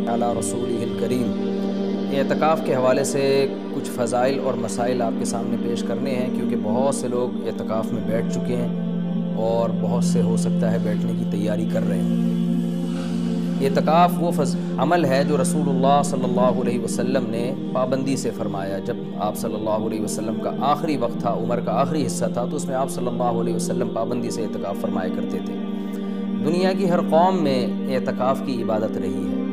علی رسولہ الکریم۔ اعتکاف کے حوالے سے کچھ فضائل اور مسائل آپ کے سامنے پیش کرنے ہیں، کیونکہ بہت سے لوگ اعتکاف میں بیٹھ چکے ہیں اور بہت سے ہو سکتا ہے بیٹھنے کی تیاری کر رہے ہیں۔ اعتکاف وہ عمل ہے جو رسول اللہ صلی اللہ علیہ وسلم نے پابندی سے فرمایا۔ جب آپ صلی اللہ علیہ وسلم کا آخری وقت تھا، عمر کا آخری حصہ تھا، تو اس میں آپ صلی اللہ علیہ وسلم پابندی سے اعتکاف فرمایا کرتے تھے۔ دنیا کی ہر قوم میں اعتکاف کی عبادت رہی ہے۔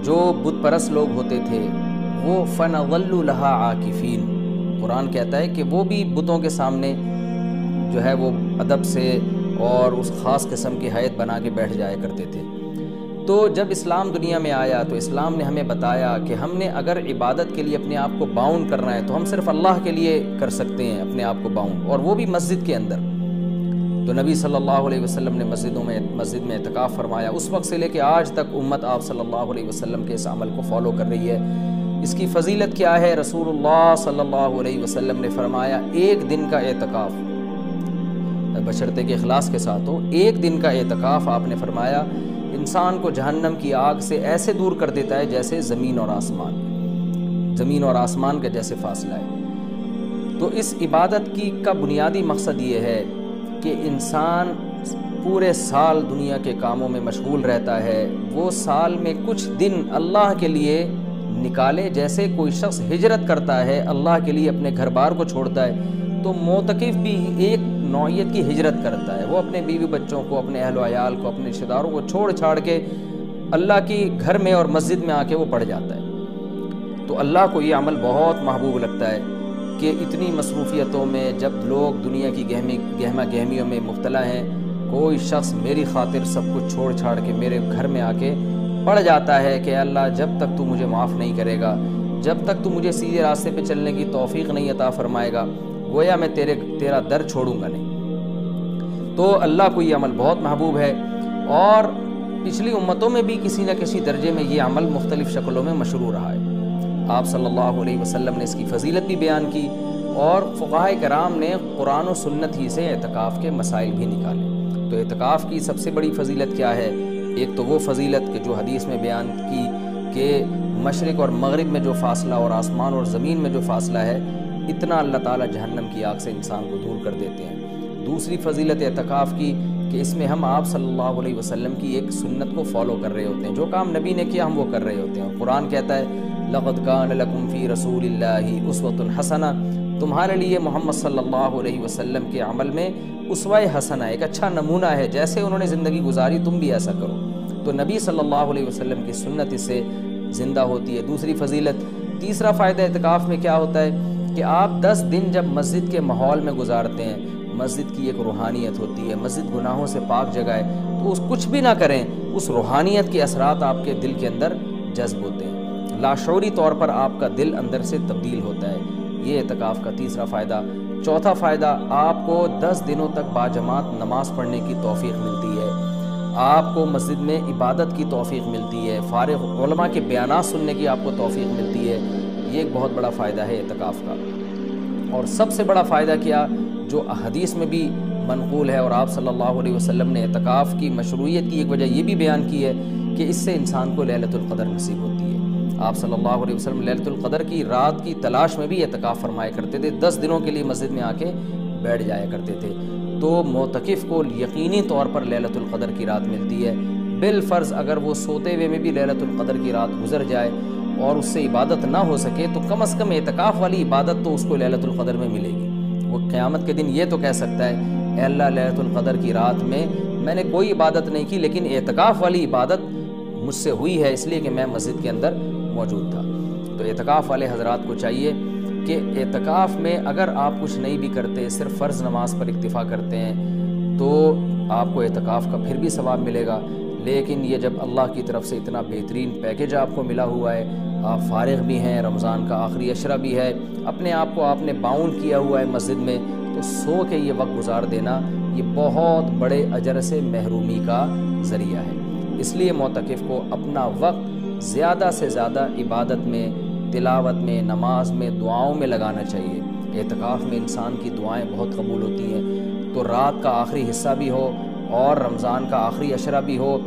جو بت پرست لوگ ہوتے تھے وہ فَنَظَلُّ لَهَا عَاكِفِينَ، قرآن کہتا ہے کہ وہ بھی بتوں کے سامنے جو ہے وہ ادب سے اور اس خاص قسم کی ہیئت بنا کے بیٹھ جایا کرتے تھے۔ تو جب اسلام دنیا میں آیا تو اسلام نے ہمیں بتایا کہ ہم نے اگر عبادت کے لیے اپنے آپ کو باؤنڈ کرنا ہے تو ہم صرف اللہ کے لیے کر سکتے ہیں اپنے آپ کو باؤنڈ، اور وہ بھی مسجد کے اندر۔ تو نبی صلی اللہ علیہ وسلم نے مسجد میں اعتکاف فرمایا۔ اس وقت سے لے کے آج تک امت آپ صلی اللہ علیہ وسلم کے اس عمل کو فالو کر رہی ہے۔ اس کی فضیلت کیا ہے؟ رسول اللہ صلی اللہ علیہ وسلم نے فرمایا ایک دن کا اعتکاف، بشرطے کے اخلاص کے ساتھ ہو، ایک دن کا اعتکاف آپ نے فرمایا انسان کو جہنم کی آگ سے ایسے دور کر دیتا ہے جیسے زمین اور آسمان کا جیسے فاصلہ ہے۔ تو اس عبادت کا بنیادی مقصد یہ ہے کہ انسان پورے سال دنیا کے کاموں میں مشغول رہتا ہے، وہ سال میں کچھ دن اللہ کے لیے نکالے۔ جیسے کوئی شخص ہجرت کرتا ہے اللہ کے لیے، اپنے گھر بار کو چھوڑتا ہے، تو معتکف بھی ایک نوعیت کی ہجرت کرتا ہے۔ وہ اپنے بیوی بچوں کو، اپنے اہل و عیال کو، اپنے رشتہ داروں کو چھوڑ چھاڑ کے اللہ کی گھر میں اور مسجد میں آ کے وہ پڑھ جاتا ہے۔ تو اللہ کو یہ عمل بہت محبوب لگتا ہے کہ اتنی مصروفیتوں میں جب لوگ دنیا کی گہما گہمیوں میں مبتلا ہیں، کوئی شخص میری خاطر سب کچھ چھوڑ چھاڑ کے میرے گھر میں آ کے پڑھ جاتا ہے کہ اللہ جب تک تو مجھے معاف نہیں کرے گا، جب تک تو مجھے سیدھے راستے پہ چلنے کی توفیق نہیں عطا فرمائے گا، گویا میں تیرا در چھوڑوں گا نہیں۔ تو اللہ کو یہ عمل بہت محبوب ہے، اور پچھلی امتوں میں بھی کسی نہ کسی درجے میں یہ عمل مختلف شکلوں میں مشروع رہا ہے۔ آپ صلی اللہ علیہ وسلم نے اس کی فضیلت بھی بیان کی، اور فقہائے کرام نے قرآن و سنت ہی سے اعتکاف کے مسائل بھی نکالے۔ تو اعتکاف کی سب سے بڑی فضیلت کیا ہے؟ ایک تو وہ فضیلت کہ جو حدیث میں بیان کی کہ مشرق اور مغرب میں جو فاصلہ اور آسمان اور زمین میں جو فاصلہ ہے، اتنا اللہ تعالیٰ جہنم کی آگ سے انسان کو دور کر دیتے ہیں۔ دوسری فضیلت اعتکاف کی کہ اس میں ہم آپ صلی اللہ علیہ وسلم کی ایک سنت کو فالو کر رہے ہوتے ہیں، جو کام نبی نے کیا ہم وہ کر رہے ہوتے ہیں۔ قرآن کہتا ہے لَقَدْ كَانَ لَكُمْ فِي رَسُولِ اللَّهِ أُسْوَةٌ حَسَنَةٌ، تمہارے لیے محمد صلی اللہ علیہ وسلم کے عمل میں اسوہ حسنہ، ایک اچھا نمونہ ہے، جیسے انہوں نے زندگی گزاری تم بھی ایسا کرو۔ تو نبی صلی اللہ علیہ وسلم کی سنت اس سے زندہ ہوتی ہے۔ دوسری فضیلت، تیسرا فائدہ اعتکاف میں کیا ہوتا ہے کہ آپ 10 دن جب مسجد کے ماحول میں گزارتے ہیں، مسجد کی ایک روحانیت ہوتی ہے، مسجد گناہوں سے پاک جگہ ہے، تو اس کچھ بھی نہ کریں، اس روحانیت کے اثرات آپ کے دل کے اندر جذب ہوتے ہیں، لاشعوری طور پر آپ کا دل اندر سے تبدیل ہوتا ہے۔ یہ اعتکاف کا تیسرا فائدہ۔ چوتھا فائدہ، آپ کو 10 دنوں تک باجماعت نماز پڑھنے کی توفیق ملتی ہے، آپ کو مسجد میں عبادت کی توفیق ملتی ہے، فارغ علماء کے بیانات سننے کی آپ کو توفیق ملتی ہے۔ یہ ایک بہت بڑا فائدہ ہے اعتکاف کا۔ اور سب سے بڑا فائدہ کیا، جو حدیث میں بھی منقول ہے، اور آپ صلی اللہ علیہ وسلم نے اعتکاف کی مشروعیت کی ایک وجہ یہ بھی بیان کی ہے کہ اس سے انسان کو لیلۃ القدر نصیب ہوتی ہے۔ آپ صلی اللہ علیہ وسلم لیلۃ القدر کی رات کی تلاش میں بھی اعتکاف فرمایا کرتے تھے، 10 دنوں کے لیے مسجد میں آ کے بیٹھ جایا کرتے تھے۔ تو معتکف کو یقینی طور پر لیلۃ القدر کی رات ملتی ہے، بالفرض اگر وہ سوتے ہوئے میں بھی لیلۃ القدر کی رات گزر جائے اور اس سے عبادت نہ ہو سکے، تو کم از کم اعتکاف والی عبادت تو اس کو لیلۃ القدر میں ملے گی۔ وہ قیامت کے دن یہ تو کہہ سکتا ہے اے اللہ لیلۃ القدر کی رات میں نے کوئی عبادت نہیں کی، لیکن اعتکاف والی عبادت مجھ سے ہوئی ہے، اس لیے کہ میں مسجد کے اندر موجود تھا۔ تو اعتکاف والے حضرات کو چاہیے کہ اعتکاف میں اگر آپ کچھ نہیں بھی کرتے، صرف فرض نماز پر اکتفا کرتے ہیں، تو آپ کو اعتکاف کا پھر بھی ثواب ملے گا۔ لیکن یہ جب اللہ کی طرف سے اتنا بہترین پیکیج آپ کو ملا ہوا ہے، آپ فارغ بھی ہیں، رمضان کا آخری عشرہ بھی ہے، اپنے آپ کو آپ نے باؤنڈ کیا ہوا ہے مسجد میں، تو سو کے یہ وقت گزار دینا یہ بہت بڑے اجر سے محرومی کا ذریعہ ہے۔ اس لیے معتکف کو اپنا وقت زیادہ سے زیادہ عبادت میں، تلاوت میں، نماز میں، دعاؤں میں لگانا چاہیے۔ اعتکاف میں انسان کی دعائیں بہت قبول ہوتی ہیں، تو رات کا آخری حصہ بھی ہو اور رمضان کا آخری عشرہ بھی ہو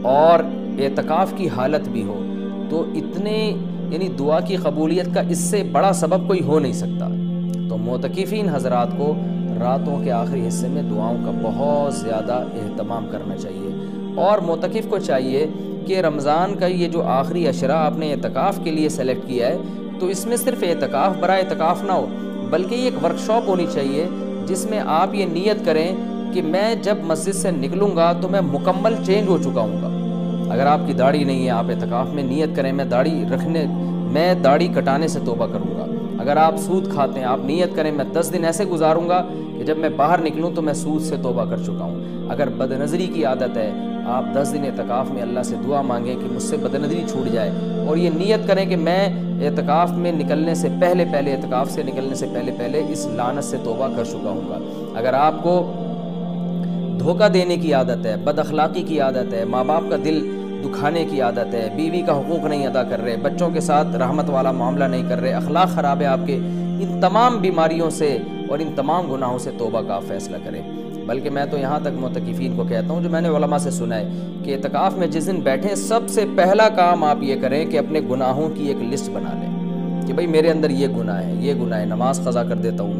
اور اعتکاف کی حالت بھی ہو، تو اتنے یعنی دعا کی قبولیت کا اس سے بڑا سبب کوئی ہو نہیں سکتا۔ تو معتکفین حضرات کو راتوں کے آخری حصے میں دعاؤں کا بہت زیادہ اہتمام کرنا چاہیے، اور معتکف کو چاہیے کہ رمضان کا یہ جو آخری عشرہ آپ نے اعتکاف کے لیے سلیکٹ کیا ہے، تو اس میں صرف اعتکاف برائے اعتکاف نہ ہو، بلکہ یہ ایک ورکشاپ ہونی چاہیے جس میں آپ یہ نیت کریں کہ میں جب مسجد سے نکلوں گا تو میں مکمل چینج ہو چکا ہوں گا۔ اگر آپ کی داڑھی نہیں ہے، آپ اعتکاف میں نیت کریں میں داڑھی کٹانے سے توبہ کروں گا۔ اگر آپ سود کھاتے ہیں، آپ نیت کریں میں 10 دن ایسے گزاروں گا کہ جب میں باہر نکلوں تو میں سود سے توبہ کر چکا ہوں۔ اگر بد نظری کی عادت ہے، آپ 10 دن اعتکاف میں اللہ سے دعا مانگیں کہ مجھ سے بد نظری چھوٹ جائے، اور یہ نیت کریں کہ میں اعتکاف میں نکلنے سے پہلے اعتکاف سے نکلنے سے پہلے اس لعنت سے توبہ کر چکا ہوں گا۔ اگر آپ کو دھوکہ دینے کی عادت ہے، بد اخلاقی کی عادت ہے، ماں باپ کا دل دکھانے کی عادت ہے، بیوی کا حقوق نہیں ادا کر رہے، بچوں کے ساتھ رحمت والا معاملہ نہیں کر رہے، اخلاق خراب ہے آپ کے، ان تمام بیماریوں سے اور ان تمام گناہوں سے توبہ کا فیصلہ کریں۔ بلکہ میں تو یہاں تک معتکفین کو کہتا ہوں، جو میں نے علماء سے سنا ہے، کہ اعتکاف میں جس دن بیٹھیں سب سے پہلا کام آپ یہ کریں کہ اپنے گناہوں کی ایک لسٹ بنا لیں کہ بھئی میرے اندر یہ گناہ ہے، نماز قضا کر دیتا ہوں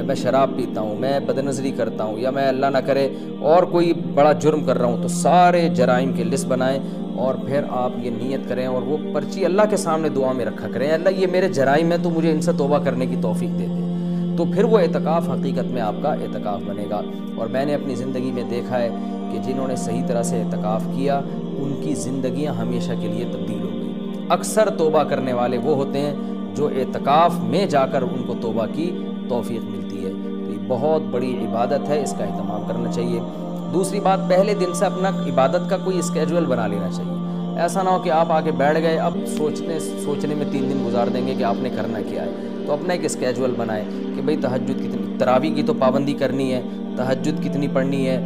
میں شراب پیتا ہوں، میں بدنظری کرتا ہوں، یا میں اللہ نہ کرے اور کوئی بڑا جرم کر رہا ہوں، تو سارے جرائم کی لسٹ بنائیں، اور پھر آپ یہ نیت کریں اور وہ پرچی اللہ کے سامنے دعا میں رکھا کریں، اللہ یہ میرے جرائم ہیں تو مجھے ان سے توبہ کرنے کی توفیق دے دے، تو پھر وہ اعتکاف حقیقت میں آپ کا اعتکاف بنے گا۔ اور میں نے اپنی زندگی میں دیکھا ہے کہ جنہوں نے صحیح طرح سے اعتکاف کیا ان کی زندگیاں ہمیشہ کے لیے تبدیل ہو گئی۔ اکثر توبہ کرنے والے وہ ہوتے ہیں جو اعتکاف میں جا کر ان کو توبہ کی توفیق ملتی ہے۔ تو یہ بہت بڑی عبادت ہے، اس کا اہتمام کرنا چاہیے۔ دوسری بات، پہلے دن سے اپنا عبادت کا کوئی اسکیجول بنا لینا چاہیے۔ ایسا نہ ہو کہ آپ آگے بیٹھ گئے، اب سوچنے میں 3 دن گزار دیں گے کہ آپ نے کرنا کیا ہے۔ تو اپنا ایک اسکیجول بنائیں کہ بھئی تہجد کتنی، تراویح کی تو پابندی کرنی ہے، تہجد کتنی پڑھنی ہے،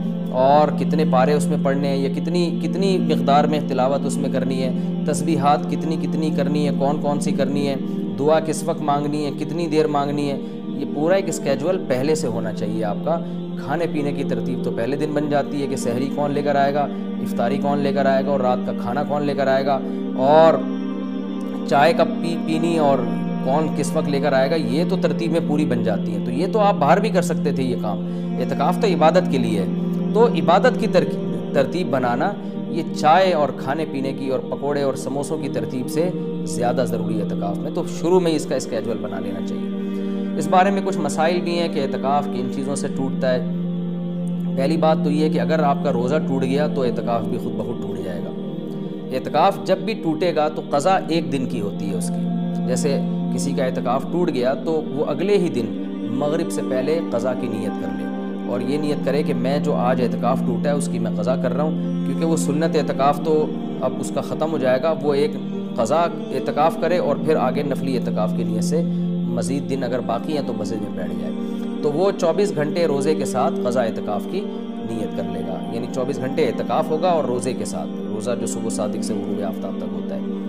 اور کتنے پارے اس میں پڑھنے ہیں، یا کتنی مقدار میں تلاوت اس میں کرنی ہے، تسبیحات کتنی کرنی ہے، کون سی کرنی ہے، دعا کس وقت مانگنی ہے، کتنی دیر مانگنی ہے، یہ پورا ایک اسکیجول پہلے سے ہونا چاہیے آپ کا۔ کھانے پینے کی ترتیب تو پہلے دن بن جاتی ہے کہ سحری کون لے کر آئے گا، افطاری کون لے کر آئے گا، اور رات کا کھانا کون لے کر آئے گا، اور چائے کب پینی اور کون کس وقت لے کر آئے گا، یہ تو ترتیب میں پوری بن جاتی ہے۔ تو یہ تو آپ باہر بھی کر سکتے تھے یہ کام، اعتکاف تو عبادت کے لیے ہے، تو عبادت کی ترتیب بنانا یہ چائے اور کھانے پینے کی اور پکوڑے اور سموسوں کی ترتیب سے زیادہ ضروری ہے اعتکاف میں۔ تو شروع میں اس کا اسکیجول بنا لینا چاہیے۔ اس بارے میں کچھ مسائل بھی ہیں کہ اعتکاف کن چیزوں سے ٹوٹتا ہے۔ پہلی بات تو یہ ہے کہ اگر آپ کا روزہ ٹوٹ گیا تو اعتکاف بھی خود بخود ٹوٹ جائے گا۔ اعتکاف جب بھی ٹوٹے گا تو قضا 1 دن کی ہوتی ہے اس کی۔ جیسے کسی کا اعتکاف ٹوٹ گیا تو وہ اگلے ہی دن مغرب سے پہلے قضا کی نیت کر لے، اور یہ نیت کرے کہ میں جو آج اعتکاف ٹوٹا ہے اس کی میں قضا کر رہا ہوں، کیونکہ وہ سنت اعتکاف تو اب اس کا ختم ہو جائے گا، وہ ایک قضا اعتکاف کرے اور پھر آگے نفلی اعتکاف کی نیت سے مزید دن اگر باقی ہیں تو مسجد میں بیٹھ جائے، تو وہ 24 گھنٹے روزے کے ساتھ قضا اعتکاف کی نیت کر لے گا، یعنی 24 گھنٹے اعتکاف ہوگا اور روزے کے ساتھ، روزہ جو صبح صادق سے غروب آفتاب تک ہوتا ہے۔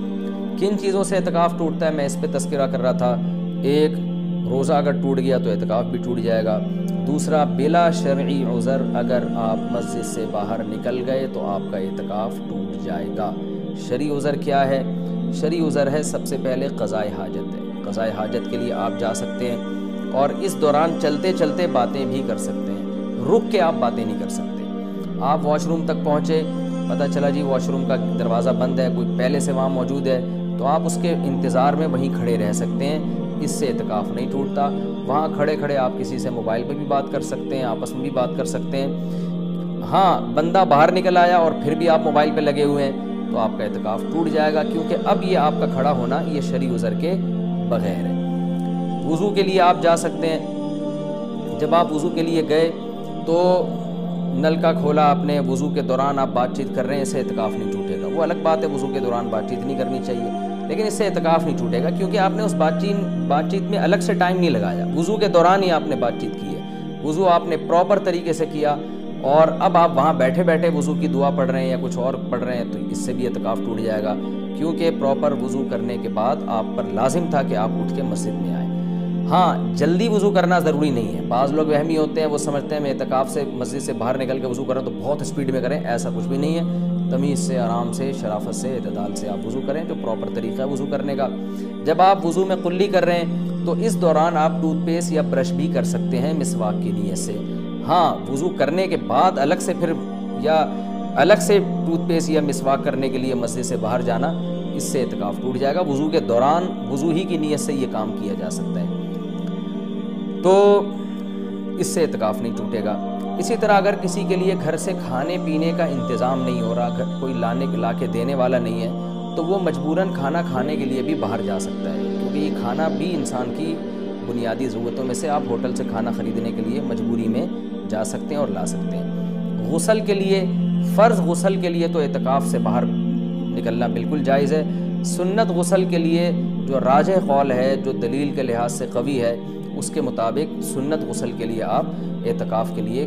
کن چیزوں سے اعتکاف ٹوٹتا ہے میں اس پہ تذکرہ کر رہا تھا۔ ایک، روزہ اگر ٹوٹ گیا تو اعتکاف بھی ٹوٹ جائے گا۔ دوسرا، بلا شرعی عذر اگر آپ مسجد سے باہر نکل گئے تو آپ کا اعتکاف ٹوٹ جائے گا۔ شرعی عذر کیا ہے؟ شرعی عذر ہے سب سے پہلے قضائے حاجت ہے۔ قضائے حاجت کے لیے آپ جا سکتے ہیں اور اس دوران چلتے چلتے باتیں بھی کر سکتے ہیں، رک کے آپ باتیں نہیں کر سکتے۔ آپ واش روم تک پہنچے، پتہ چلا جی واش روم کا دروازہ بند ہے، کوئی پہلے سے وہاں موجود ہے، تو آپ اس کے انتظار میں وہیں کھڑے رہ سکتے ہیں، اس سے اعتکاف نہیں ٹوٹتا۔ وہاں کھڑے کھڑے آپ کسی سے موبائل پہ بھی بات کر سکتے ہیں، آپس میں بھی بات کر سکتے ہیں۔ ہاں، بندہ باہر نکل آیا اور پھر بھی آپ موبائل پہ لگے ہوئے ہیں تو آپ کا اعتکاف ٹوٹ جائے گا، کیونکہ اب یہ آپ کا کھڑا ہونا یہ شرعی عذر کے بغیر ہے۔ وضو کے لیے آپ جا سکتے ہیں، جب آپ وضو کے لیے گئے تو نل کا کھولا آپ نے، وضو کے دوران آپ بات چیت کر رہے ہیں، اس سے اعتکاف نہیں ٹوٹے گا۔ وہ الگ بات ہے وضو کے دوران بات چیت نہیں کرنی چاہیے، لیکن اس سے اعتکاف نہیں ٹوٹے گا، کیونکہ آپ نے اس بات چیت میں الگ سے ٹائم نہیں لگایا، وضو کے دوران ہی آپ نے بات چیت کی ہے، وضو آپ نے پراپر طریقے سے کیا، اور اب آپ وہاں بیٹھے بیٹھے وضو کی دعا پڑھ رہے ہیں یا کچھ اور پڑھ رہے ہیں تو اس سے بھی اعتکاف ٹوٹ جائے گا، کیونکہ پراپر وضو کرنے کے بعد آپ پر لازم تھا کہ آپ اٹھ کے مسجد میں آئیں۔ ہاں، جلدی وضو کرنا ضروری نہیں ہے، بعض لوگ وہمی ہوتے ہیں، وہ سمجھتے ہیں میں اعتکاف سے مسجد سے باہر نکل کے وضو کروں تو بہت اسپیڈ میں کریں، ایسا کچھ بھی نہیں ہے۔ تمیز سے، آرام سے، شرافت سے، اعتدال سے آپ وضو کریں، جو پراپر طریقہ ہے وضو کرنے کا۔ جب آپ وضو میں قلی کر رہے ہیں تو اس دوران آپ ٹوتھ پیسٹ یا برش بھی کر سکتے ہیں مسواک کی نیت سے۔ ہاں، وضو کرنے کے بعد الگ سے ٹوتھ پیسٹ یا مسواک کرنے کے لیے مسجد سے باہر جانا، اس سے اعتکاف ٹوٹ جائے گا۔ وضو کے دوران وضو ہی کی نیت سے یہ کام کیا جا سکتا ہے، تو اس سے اعتکاف نہیں ٹوٹے گا۔ اسی طرح اگر کسی کے لیے گھر سے کھانے پینے کا انتظام نہیں ہو رہا، کوئی لا کے دینے والا نہیں ہے، تو وہ مجبوراً کھانا کھانے کے لیے بھی باہر جا سکتا ہے، کیونکہ یہ کھانا بھی انسان کی بنیادی ضرورتوں میں سے، آپ ہوٹل سے کھانا خریدنے کے لیے مجبوری میں جا سکتے ہیں اور لا سکتے ہیں۔ غسل کے لیے، فرض غسل کے لیے تو اعتکاف سے باہر نکلنا بالکل جائز ہے۔ سنت غسل کے لیے جو راجح قول ہے، جو دلیل کے لحاظ سے قوی ہے، اس کے مطابق سنت غسل کے لیے آپ اعتکاف کے لیے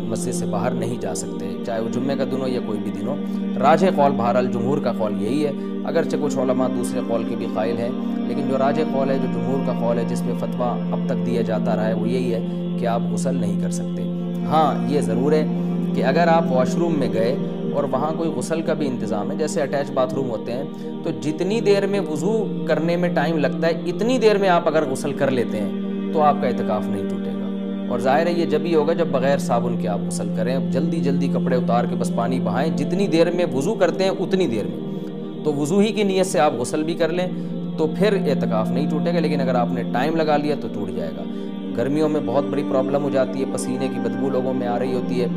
مسجد سے باہر نہیں جا سکتے، چاہے وہ جمعہ کا دن ہو یا کوئی بھی دن ہو۔ راجح قول بہرحال جمہور کا قول یہی ہے، اگرچہ کچھ علماء دوسرے قول کے بھی قائل ہیں، لیکن جو راجح قول ہے، جو جمہور کا قول ہے، جس میں فتویٰ اب تک دیا جاتا رہا ہے، وہ یہی ہے کہ آپ غسل نہیں کر سکتے۔ ہاں، یہ ضرور ہے کہ اگر آپ واش روم میں گئے اور وہاں کوئی غسل کا بھی انتظام ہے، جیسے اٹیچ باتھ روم ہوتے ہیں، تو جتنی دیر میں وضو کرنے میں ٹائم لگتا ہے، اتنی دیر میں آپ اگر غسل کر لیتے ہیں تو آپ کا اعتکاف نہیں ٹوٹے گا۔ اور ظاہر ہے یہ جب ہی ہوگا جب بغیر صابن کے آپ غسل کریں، جلدی جلدی کپڑے اتار کے بس پانی بہائیں، جتنی دیر میں وضو کرتے ہیں اتنی دیر میں، تو وضو ہی کی نیت سے آپ غسل بھی کر لیں تو پھر اعتکاف نہیں ٹوٹے گا۔ لیکن اگر آپ نے ٹائم لگا لیا تو ٹوٹ جائے گا۔ گرمیوں میں بہت بڑی پرابلم ہو جاتی ہے، پسینے کی بدبو لوگوں میں آ رہی ہوتی ہے،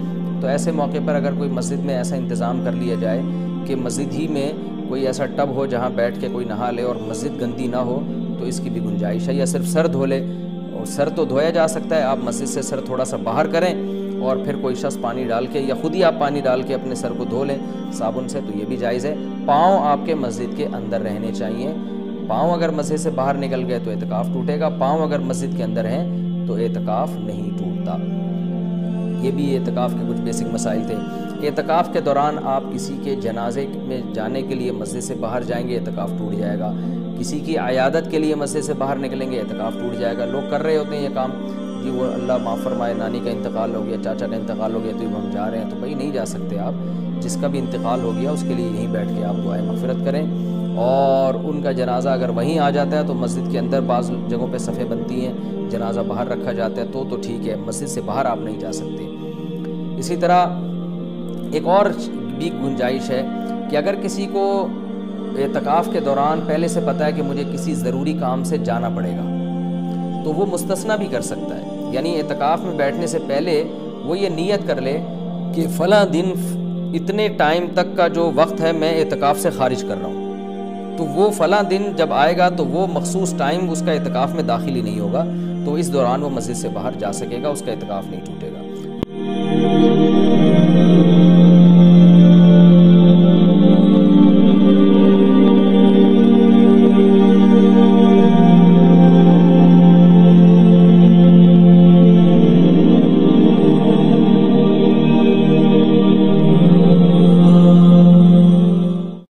تو ایسے موقع پر اگر کوئی مسجد میں ایسا انتظام کر لیا جائے کہ مسجد ہی میں کوئی ایسا ٹب ہو جہاں بیٹھ کے کوئی نہا لے اور مسجد گندی نہ ہو، تو اس کی بھی گنجائش ہے، یا صرف سر دھو لے، اور سر تو دھویا جا سکتا ہے، آپ مسجد سے سر تھوڑا سا باہر کریں اور پھر کوئی شخص پانی ڈال کے یا خود ہی آپ پانی ڈال کے اپنے سر کو دھو لیں صابن سے، تو یہ بھی جائز ہے۔ پاؤں آپ کے مسجد کے اندر رہنے چاہیے، پاؤں اگر مسجد سے باہر نکل گئے تو اعتکاف ٹوٹے گا، پاؤں اگر مسجد کے اندر ہیں تو اعتکاف نہیں ٹوٹتا۔ یہ بھی اعتکاف کے کچھ بیسک مسائل تھے۔ اعتکاف کے دوران آپ کسی کے جنازے میں جانے کے لیے مسجد سے باہر جائیں گے، اعتکاف ٹوٹ جائے گا۔ کسی کی عیادت کے لیے مسجد سے باہر نکلیں گے، اعتکاف ٹوٹ جائے گا۔ لوگ کر رہے ہوتے ہیں یہ کام، جی وہ اللہ معاف فرمائے نانی کا انتقال ہو گیا، چاچا کا انتقال ہو گیا تو ہم جا رہے ہیں، تو بھائی نہیں جا سکتے آپ۔ جس کا بھی انتقال ہو گیا اس کے لیے یہیں بیٹھ کے آپ دعائے مغفرت کریں، اور ان کا جنازہ اگر وہیں آ جاتا ہے تو مسجد کے اندر بعض جگہوں پہ صفیں بنتی ہیں، جنازہ باہر رکھا جاتا ہے تو ٹھیک ہے، مسجد سے باہر آپ نہیں جا سکتے۔ اسی طرح ایک اور بھی گنجائش ہے کہ اگر کسی کو اعتکاف کے دوران پہلے سے پتہ ہے کہ مجھے کسی ضروری کام سے جانا پڑے گا، تو وہ مستثنیٰ بھی کر سکتا ہے، یعنی اعتکاف میں بیٹھنے سے پہلے وہ یہ نیت کر لے کہ فلاں دن اتنے ٹائم تک کا جو وقت ہے میں اعتکاف سے خارج کر رہا ہوں، تو وہ فلاں دن جب آئے گا تو وہ مخصوص ٹائم اس کا اعتکاف میں داخل ہی نہیں ہوگا، تو اس دوران وہ مسجد سے باہر جا سکے گا، اس کا اعتکاف نہیں ٹوٹے گا۔